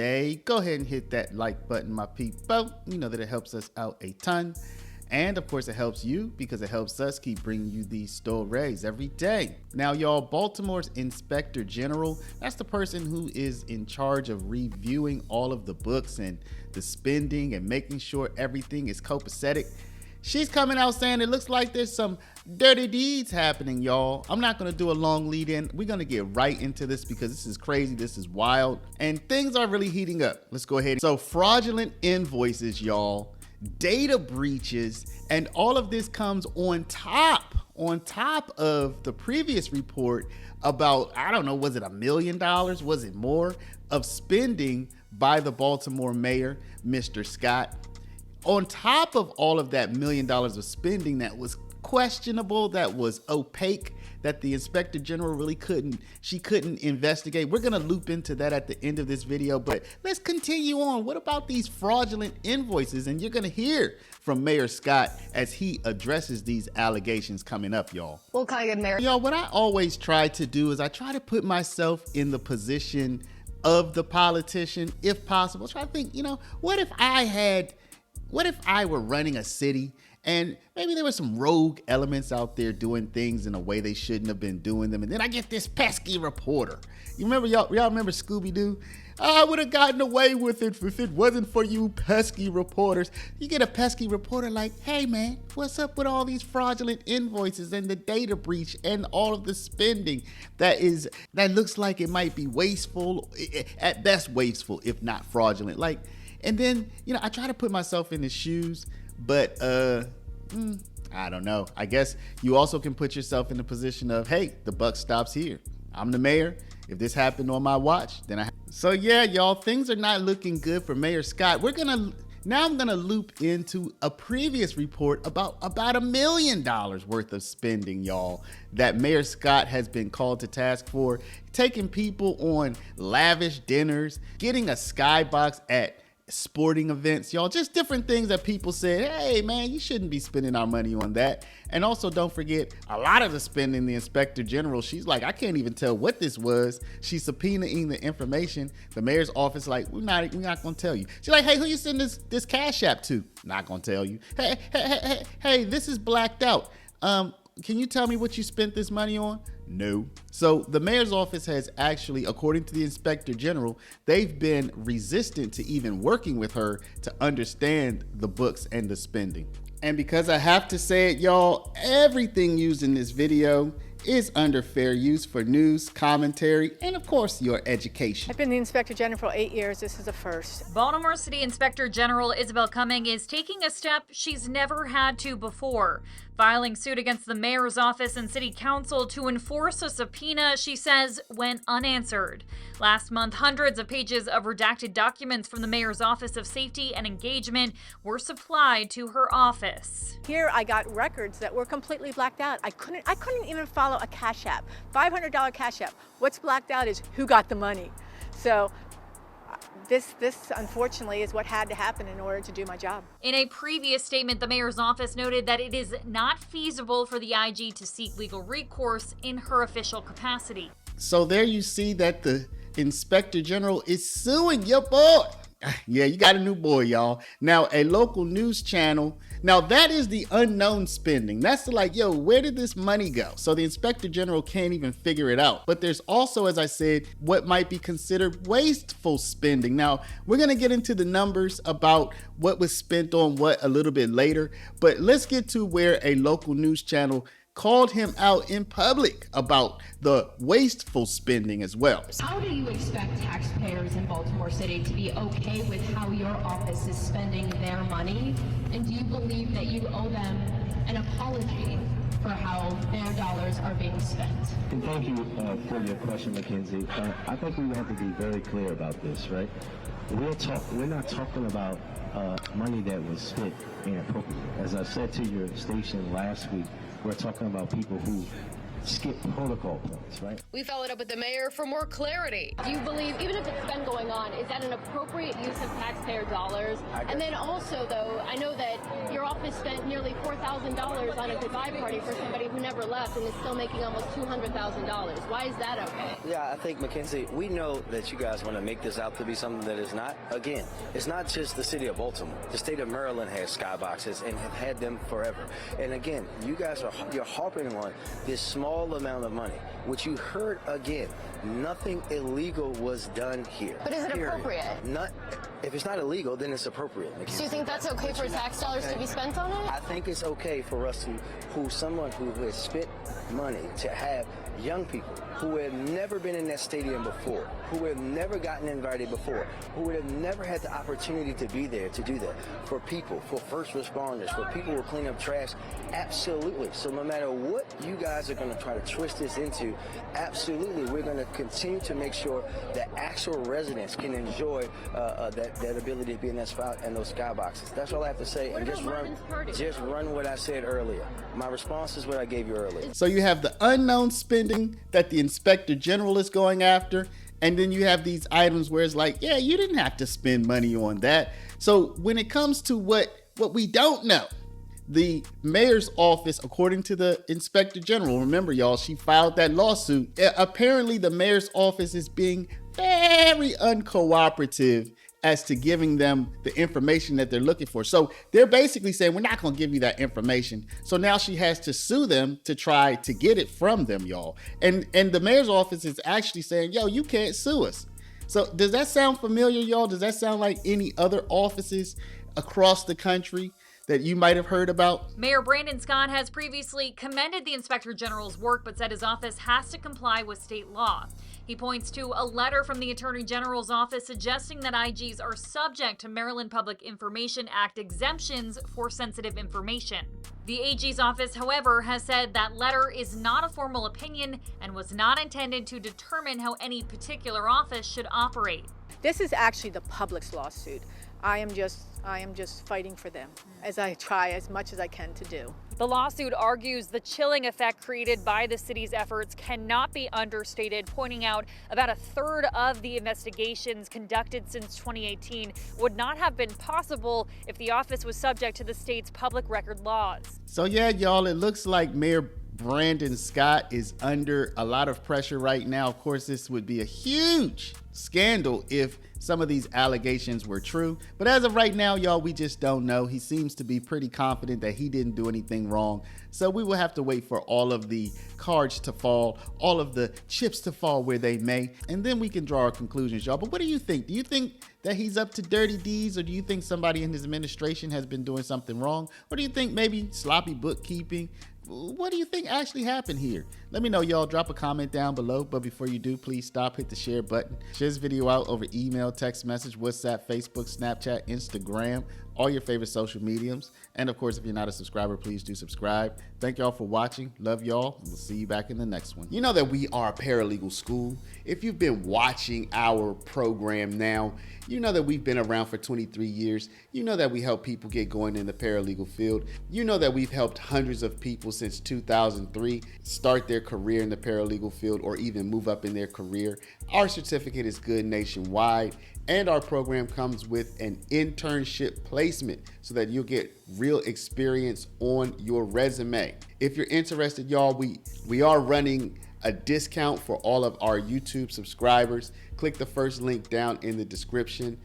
Hey, go ahead and hit that like button, my people. You know that it helps us out a ton. And of course it helps you because it helps us keep bringing you these stories every day. Now y'all, Baltimore's Inspector General, that's the person who is in charge of reviewing all of the books and the spending and making sure everything is copacetic. She's coming out saying it looks like there's some dirty deeds happening, y'all. I'm not gonna do a long lead in. We're gonna get right into this because this is crazy, this is wild, and things are really heating up. Let's go ahead. So fraudulent invoices, y'all, data breaches, and all of this comes on top of the previous report about, I don't know, was it $1 million? Was it more of spending by the Baltimore mayor, Mr. Scott? On top of all of that $1 million of spending that was questionable, that was opaque, that the Inspector General really couldn't investigate. We're gonna loop into that at the end of this video, but let's continue on. What about these fraudulent invoices? And you're gonna hear from Mayor Scott as he addresses these allegations coming up, y'all. What kind of mayor? Y'all, what I always try to do is I try to put myself in the position of the politician, if possible. Try to think, you know, what if I were running a city and maybe there were some rogue elements out there doing things in a way they shouldn't have been doing them, and then I get this pesky reporter. You remember, y'all remember Scooby-Doo? I would have gotten away with it if it wasn't for you pesky reporters. You get a pesky reporter like, hey man, what's up with all these fraudulent invoices and the data breach and all of the spending that looks like it might be wasteful, at best wasteful, if not fraudulent. Like, and then, you know, I try to put myself in his shoes, but I don't know. I guess you also can put yourself in the position of, hey, the buck stops here. I'm the mayor. If this happened on my watch, then So yeah, y'all, things are not looking good for Mayor Scott. Now I'm gonna loop into a previous report about $1 million worth of spending, y'all, that Mayor Scott has been called to task for, taking people on lavish dinners, getting a skybox at sporting events, y'all, just different things that people said, hey man, you shouldn't be spending our money on that. And also don't forget, a lot of the spending, the Inspector General, she's like, I can't even tell what this was. She's subpoenaing the information. The mayor's office like, we're not gonna tell you. She's like, hey, who you send this cash app to? Not gonna tell you. Hey, this is blacked out. Can you tell me what you spent this money on? No. So the mayor's office has actually, according to the Inspector General, they've been resistant to even working with her to understand the books and the spending. And because I have to say it, y'all, everything used in this video is under fair use for news, commentary, and of course, your education. I've been the Inspector General for 8 years. This is a first. Baltimore City Inspector General Isabel Cumming is taking a step she's never had to before, filing suit against the mayor's office and city council to enforce a subpoena she says went unanswered. Last month, hundreds of pages of redacted documents from the mayor's office of safety and engagement were supplied to her office. Here I got records that were completely blacked out. I couldn't even follow a cash app, $500 cash app. What's blacked out is who got the money. So this unfortunately is what had to happen in order to do my job. In a previous statement, the mayor's office noted that it is not feasible for the IG to seek legal recourse in her official capacity. So there you see that the Inspector General is suing your boy. Yeah, you got a new boy, y'all. Now, a local news channel. Now, that is the unknown spending. That's like, yo, where did this money go? So the Inspector General can't even figure it out. But there's also, as I said, what might be considered wasteful spending. Now, we're going to get into the numbers about what was spent on what a little bit later. But let's get to where a local news channel called him out in public about the wasteful spending as well. How do you expect taxpayers in Baltimore City to be okay with how your office is spending their money? And do you believe that you owe them an apology for how their dollars are being spent? And thank you for your question, Mackenzie. I think we have to be very clear about this, right? We're not talking about money that was spent inappropriately. As I said to your station last week, we're talking about people who skip protocol points, right? We followed up with the mayor for more clarity. Do you believe, even if it's been going on, is that an appropriate use of taxpayer dollars? And then also, though, I know that your office spent nearly $4,000 on a goodbye party for somebody who never left and is still making almost $200,000. Why is that okay? Yeah, I think, Mackenzie, we know that you guys want to make this out to be something that is not. Again, it's not just the city of Baltimore. The state of Maryland has skyboxes and have had them forever. And again, you guys you're harping on this small amount of money, which you heard again. Nothing illegal was done here. But is it Period. appropriate? If it's not illegal, then it's appropriate, Mackenzie. So you think that's okay for tax dollars to be spent on it? I think it's okay for us someone who has spent money to have young people who have never been in that stadium before, who have never gotten invited before, who would have never had the opportunity to be there to do that. For people, for first responders, for people who clean up trash, absolutely. So no matter what you guys are going to try to twist this into, absolutely, we're going to continue to make sure that actual residents can enjoy that ability to be in that spot and those skyboxes. That's all I have to say. What And about just run what I said earlier. My response is what I gave you earlier. So you have the unknown spending that the inspector general is going after. And then you have these items where it's like, yeah, you didn't have to spend money on that. So when it comes to what we don't know, the mayor's office, according to the inspector general, remember y'all, she filed that lawsuit. Apparently the mayor's office is being very uncooperative as to giving them the information that they're looking for. So they're basically saying, we're not gonna give you that information. So now she has to sue them to try to get it from them, y'all. And the mayor's office is actually saying, yo, you can't sue us. So does that sound familiar, y'all? Does that sound like any other offices across the country that you might have heard about? Mayor Brandon Scott has previously commended the Inspector General's work, but said his office has to comply with state law. He points to a letter from the Attorney General's office suggesting that IGs are subject to Maryland Public Information Act exemptions for sensitive information. The AG's office, however, has said that letter is not a formal opinion and was not intended to determine how any particular office should operate. This is actually the public's lawsuit. I am just fighting for them as I try as much as I can to do. The lawsuit argues the chilling effect created by the city's efforts cannot be understated, pointing out about a third of the investigations conducted since 2018 would not have been possible if the office was subject to the state's public record laws. So yeah, y'all, it looks like Mayor Brandon Scott is under a lot of pressure right now. Of course, this would be a huge scandal if some of these allegations were true. But as of right now, y'all, we just don't know. He seems to be pretty confident that he didn't do anything wrong. So we will have to wait for all of the cards to fall, all of the chips to fall where they may, and then we can draw our conclusions, y'all. But what do you think? Do you think that he's up to dirty deeds, or do you think somebody in his administration has been doing something wrong? Or do you think maybe sloppy bookkeeping? What do you think actually happened here? Let me know, y'all. Drop a comment down below. But before you do, please stop, hit the share button. Share this video out over email, text message, WhatsApp, Facebook, Snapchat, Instagram, all your favorite social mediums. And of course, if you're not a subscriber, please do subscribe. Thank y'all for watching. Love y'all. We'll see you back in the next one. You know that we are a paralegal school. If you've been watching our program now, you know that we've been around for 23 years. You know that we help people get going in the paralegal field. You know that we've helped hundreds of people since 2003 start their career in the paralegal field or even move up in their career. Our certificate is good nationwide, and our program comes with an internship placement so that you'll get real experience on your resume. If you're interested, y'all, we are running a discount for all of our YouTube subscribers. Click the first link down in the description.